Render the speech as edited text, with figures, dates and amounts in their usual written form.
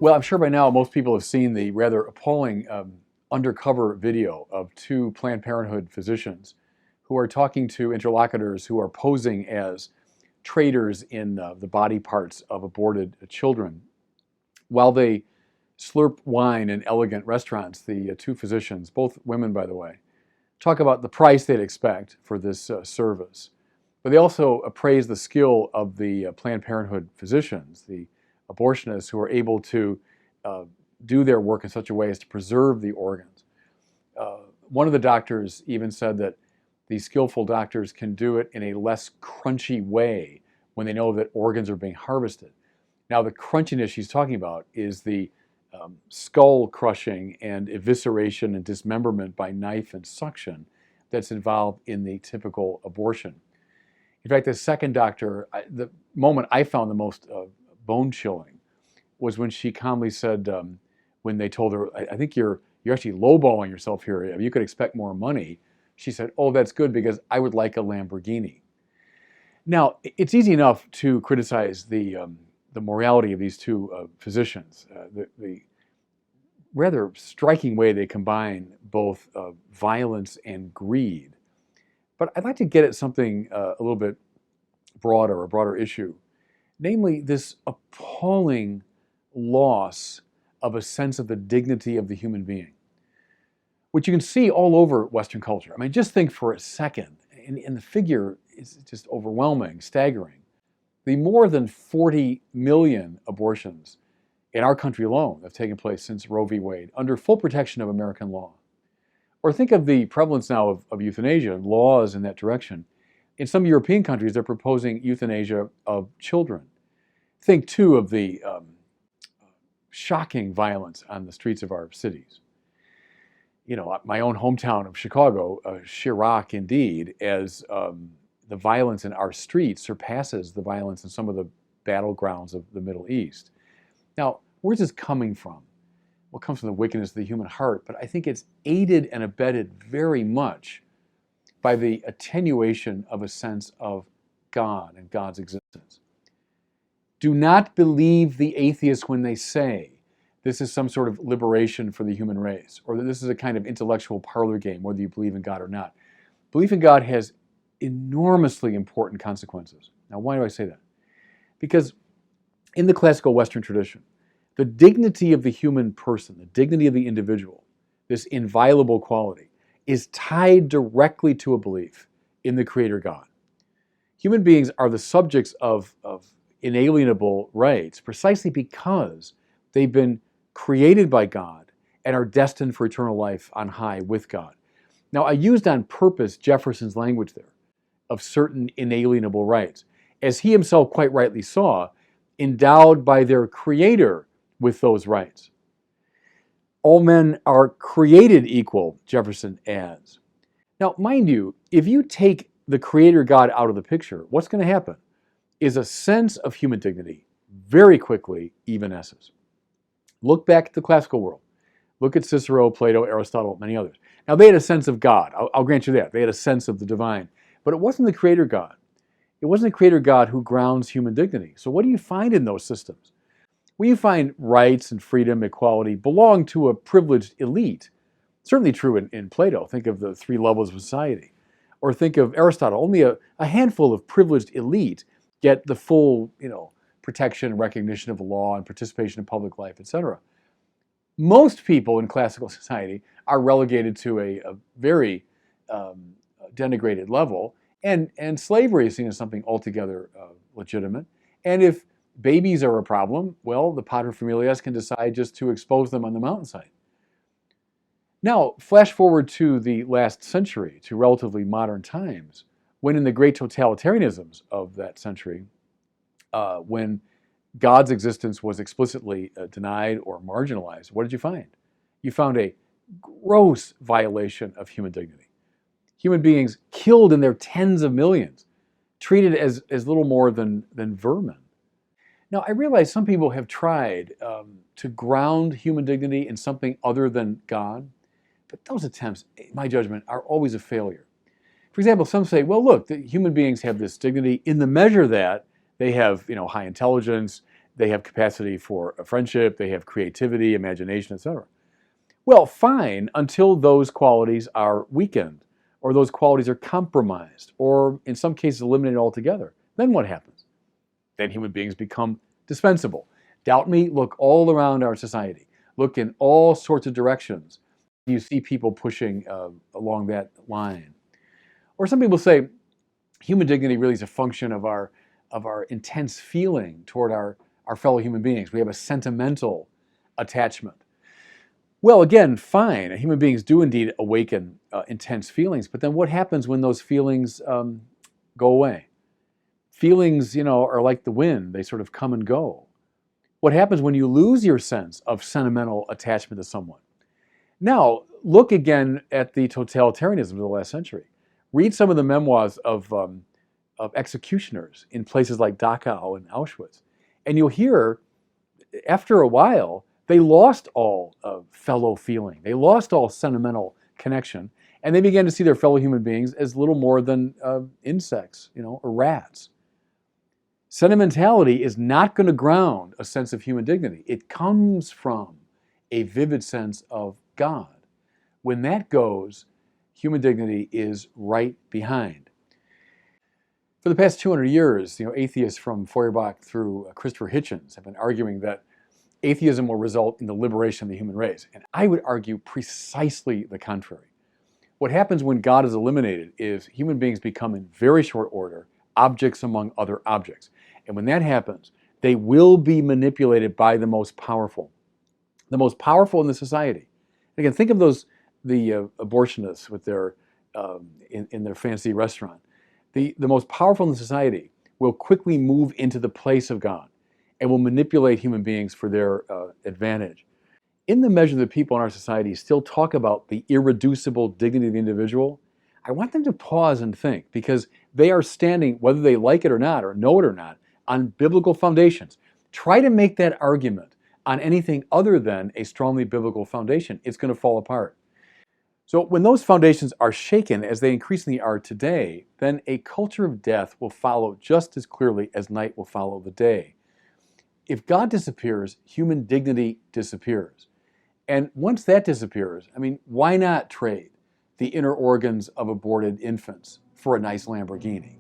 Well, I'm sure by now most people have seen the rather appalling undercover video of two Planned Parenthood physicians who are talking to interlocutors who are posing as traders in the body parts of aborted children. While they slurp wine in elegant restaurants, the two physicians, both women by the way, talk about the price they'd expect for this service. But they also appraise the skill of the Planned Parenthood physicians, the abortionists who are able to do their work in such a way as to preserve the organs. One of the doctors even said that the skillful doctors can do it in a less crunchy way when they know that organs are being harvested. Now, the crunchiness she's talking about is the skull crushing and evisceration and dismemberment by knife and suction that's involved in the typical abortion. In fact, the second doctor, the moment I found the most bone-chilling was when she calmly said, when they told her, I think you're actually lowballing yourself here. You could expect more money. She said, oh, that's good because I would like a Lamborghini. Now, it's easy enough to criticize the morality of these two physicians, the rather striking way they combine both violence and greed. But I'd like to get at something a little bit broader, a broader issue, namely this appalling loss of a sense of the dignity of the human being, which you can see all over Western culture. I mean, just think for a second, and the figure is just overwhelming, staggering. The more than 40 million abortions in our country alone have taken place since Roe v. Wade, under full protection of American law. Or think of the prevalence now of euthanasia and laws in that direction. In some European countries, they're proposing euthanasia of children. Think, too, of the shocking violence on the streets of our cities. You know, my own hometown of Chicago, Chirac indeed, as the violence in our streets surpasses the violence in some of the battlegrounds of the Middle East. Now, where's this coming from? Well, it comes from the wickedness of the human heart, but I think it's aided and abetted very much by the attenuation of a sense of God and God's existence. Do not believe the atheists when they say this is some sort of liberation for the human race, or that this is a kind of intellectual parlor game, whether you believe in God or not. Belief in God has enormously important consequences. Now, why do I say that? Because in the classical Western tradition, the dignity of the human person, the dignity of the individual, this inviolable quality, is tied directly to a belief in the Creator God. Human beings are the subjects of inalienable rights precisely because they've been created by God and are destined for eternal life on high with God. Now, I used on purpose Jefferson's language there of certain inalienable rights, as he himself quite rightly saw, endowed by their Creator with those rights. All men are created equal, Jefferson adds. Now, mind you, if you take the Creator God out of the picture, what's going to happen is a sense of human dignity very quickly evanesces. Look back at the classical world. Look at Cicero, Plato, Aristotle, many others. Now, they had a sense of God. I'll grant you that. They had a sense of the divine. But it wasn't the Creator God. It wasn't the Creator God who grounds human dignity. So what do you find in those systems? Well, you find rights and freedom, equality belong to a privileged elite. Certainly true in Plato. Think of the three levels of society. Or think of Aristotle. Only a handful of privileged elite get the full, protection and recognition of the law and participation in public life, etc. Most people in classical society are relegated to a very denigrated level, and slavery is seen as something altogether legitimate. And if babies are a problem, well, the paterfamilias can decide just to expose them on the mountainside. Now, flash forward to the last century, to relatively modern times, when in the great totalitarianisms of that century, when God's existence was explicitly denied or marginalized, what did you find? You found a gross violation of human dignity. Human beings killed in their tens of millions, treated as little more than vermin. Now, I realize some people have tried to ground human dignity in something other than God, but those attempts, in my judgment, are always a failure. For example, some say, well, look, the human beings have this dignity in the measure that they have, high intelligence, They have capacity for a friendship, they have creativity, imagination, etc. Well, fine, until those qualities are weakened, or those qualities are compromised, or in some cases eliminated altogether. Then what happens? Then human beings become dispensable. Doubt me? Look all around our society. Look in all sorts of directions. You see people pushing along that line. Or some people say human dignity really is a function of our intense feeling toward our fellow human beings. We have a sentimental attachment. Well, again, fine. Human beings do indeed awaken intense feelings, but then what happens when those feelings go away? Feelings, are like the wind. They sort of come and go. What happens when you lose your sense of sentimental attachment to someone? Now, look again at the totalitarianism of the last century. Read some of the memoirs of executioners in places like Dachau and Auschwitz, and you'll hear, after a while, they lost all fellow feeling. They lost all sentimental connection, and they began to see their fellow human beings as little more than insects, or rats. Sentimentality is not going to ground a sense of human dignity. It comes from a vivid sense of God. When that goes, human dignity is right behind. For the past 200 years, atheists from Feuerbach through Christopher Hitchens have been arguing that atheism will result in the liberation of the human race. And I would argue precisely the contrary. What happens when God is eliminated is human beings become, in very short order, objects among other objects. And when that happens, they will be manipulated by the most powerful. The most powerful in the society. Again, think of the abortionists with their in their fancy restaurant. The most powerful in the society will quickly move into the place of God and will manipulate human beings for their advantage. In the measure that people in our society still talk about the irreducible dignity of the individual, I want them to pause and think, because they are standing, whether they like it or not, or know it or not, on biblical foundations. Try to make that argument on anything other than a strongly biblical foundation. It's going to fall apart. So when those foundations are shaken, as they increasingly are today, then a culture of death will follow just as clearly as night will follow the day. If God disappears, human dignity disappears. And once that disappears, why not trade the inner organs of aborted infants for a nice Lamborghini?